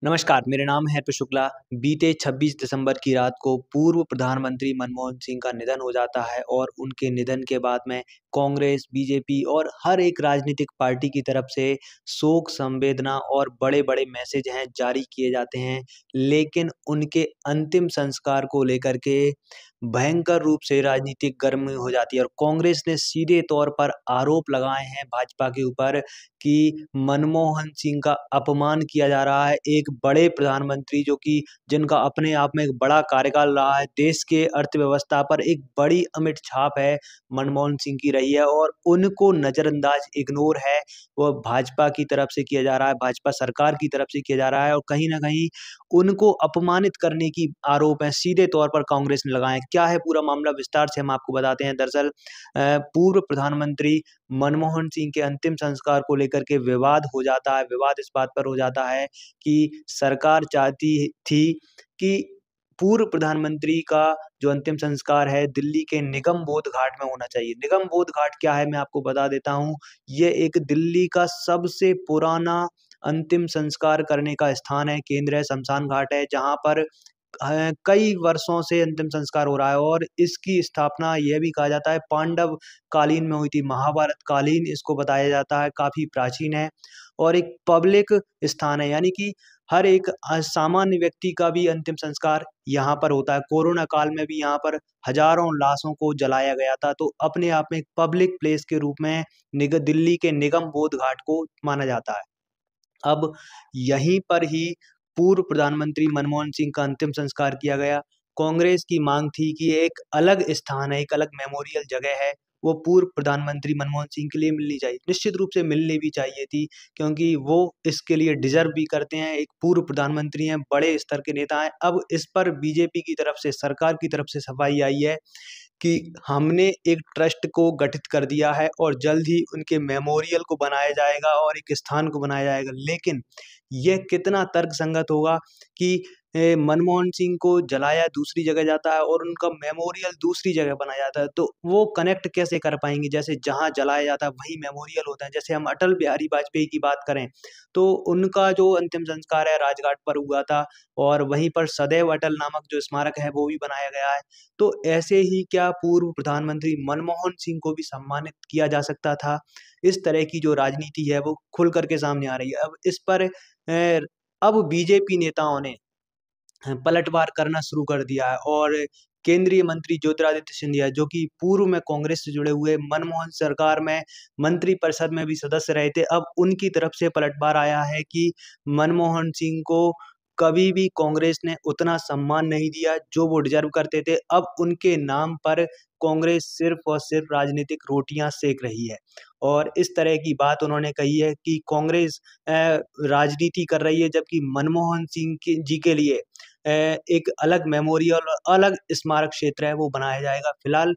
नमस्कार, मेरा नाम है अर्पित शुक्ला। बीते 26 दिसंबर की रात को पूर्व प्रधानमंत्री मनमोहन सिंह का निधन हो जाता है और उनके निधन के बाद में कांग्रेस, बीजेपी और हर एक राजनीतिक पार्टी की तरफ से शोक संवेदना और बड़े-बड़े मैसेज हैं जारी किए जाते हैं। लेकिन उनके अंतिम संस्कार को लेकर के भयंकर रूप से राजनीतिक गर्मी हो जाती है और कांग्रेस ने सीधे तौर पर आरोप लगाए हैं भाजपा के ऊपर कि मनमोहन सिंह का अपमान किया जा रहा है। एक बड़े प्रधानमंत्री जो कि जिनका अपने आप में एक बड़ा कार्यकाल रहा है, देश के अर्थव्यवस्था पर एक बड़ी अमिट छाप है, मनमोहन सिंह की रही है और उनको नज़रअंदाज इग्नोर है, वो भाजपा की तरफ से किया जा रहा है, भाजपा सरकार की तरफ से किया जा रहा है और कहीं न कहीं उनको अपमानित करने की आरोप है, सीधे तौर पर कांग्रेस ने लगाए हैं। क्या है पूरा मामला विस्तार से हम आपको बताते हैं। दरअसल पूर्व प्रधानमंत्री मनमोहन सिंह के अंतिम संस्कार को लेकर के विवाद हो जाता है। विवाद इस बात पर हो जाता है कि सरकार चाहती थी कि पूर्व प्रधानमंत्री का जो अंतिम संस्कार है दिल्ली के निगम बोध घाट में होना चाहिए। निगम बोध घाट क्या है मैं आपको बता देता हूँ। ये एक दिल्ली का सबसे पुराना अंतिम संस्कार करने का स्थान है, केंद्र है, श्मशान घाट है जहाँ पर कई वर्षों से अंतिम संस्कार हो रहा है और इसकी स्थापना यह भी कहा जाता है पांडव कालीन में हुई थी, महाभारत कालीन इसको बताया जाता है, काफ़ी प्राचीन है और एक पब्लिक स्थान है यानी कि हर एक सामान्य व्यक्ति का भी अंतिम संस्कार यहाँ पर होता है। कोरोना काल में भी यहाँ पर हज़ारों लाशों को जलाया गया था, तो अपने आप में एक पब्लिक प्लेस के रूप में दिल्ली के निगम बोध घाट को माना जाता है। अब यहीं पर ही पूर्व प्रधानमंत्री मनमोहन सिंह का अंतिम संस्कार किया गया। कांग्रेस की माँग थी कि एक अलग स्थान है, एक अलग मेमोरियल जगह है, वो पूर्व प्रधानमंत्री मनमोहन सिंह के लिए मिलनी चाहिए। निश्चित रूप से मिलनी भी चाहिए थी क्योंकि वो इसके लिए डिज़र्व भी करते हैं, एक पूर्व प्रधानमंत्री हैं, बड़े स्तर के नेता हैं। अब इस पर बीजेपी की तरफ से, सरकार की तरफ से सफाई आई है कि हमने एक ट्रस्ट को गठित कर दिया है और जल्द ही उनके मेमोरियल को बनाया जाएगा और एक स्थान को बनाया जाएगा। लेकिन ये कितना तर्कसंगत होगा कि मनमोहन सिंह को जलाया दूसरी जगह जाता है और उनका मेमोरियल दूसरी जगह बनाया जाता है, तो वो कनेक्ट कैसे कर पाएँगे? जैसे जहाँ जलाया जाता है वहीं मेमोरियल होता है। जैसे हम अटल बिहारी वाजपेयी की बात करें, तो उनका जो अंतिम संस्कार है राजघाट पर हुआ था और वहीं पर सदैव अटल नामक जो स्मारक है वो भी बनाया गया है। तो ऐसे ही क्या पूर्व प्रधानमंत्री मनमोहन सिंह को भी सम्मानित किया जा सकता था? इस तरह की जो राजनीति है वो खुल कर के सामने आ रही है। अब इस पर अब बीजेपी नेताओं ने पलटवार करना शुरू कर दिया है और केंद्रीय मंत्री ज्योतिरादित्य सिंधिया जो कि पूर्व में कांग्रेस से जुड़े हुए मनमोहन सरकार में मंत्रिपरिषद में भी सदस्य रहे थे, अब उनकी तरफ से पलटवार आया है कि मनमोहन सिंह को कभी भी कांग्रेस ने उतना सम्मान नहीं दिया जो वो डिज़र्व करते थे। अब उनके नाम पर कांग्रेस सिर्फ़ और सिर्फ़ राजनीतिक रोटियाँ सेक रही है और इस तरह की बात उन्होंने कही है कि कांग्रेस राजनीति कर रही है जबकि मनमोहन सिंह जी के लिए एक अलग मेमोरियल और अलग स्मारक क्षेत्र है वो बनाया जाएगा। फिलहाल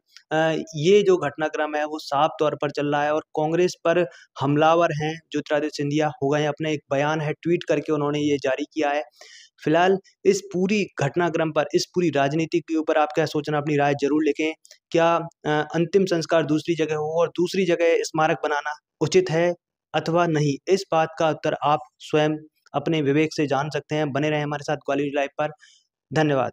ये जो घटनाक्रम है वो साफ तौर पर चल रहा है और कांग्रेस पर हमलावर हैं ज्योतिरादित्य सिंधिया हो गए हैं। अपने एक बयान है ट्वीट करके उन्होंने ये जारी किया है। फिलहाल इस पूरी घटनाक्रम पर, इस पूरी राजनीति के ऊपर आप क्या सोचना अपनी राय ज़रूर लिखें। क्या अंतिम संस्कार दूसरी जगह हो और दूसरी जगह स्मारक बनाना उचित है अथवा नहीं? इस बात का उत्तर आप स्वयं अपने विवेक से जान सकते हैं। बने रहें हमारे साथ कॉलेज लाइफ पर। धन्यवाद।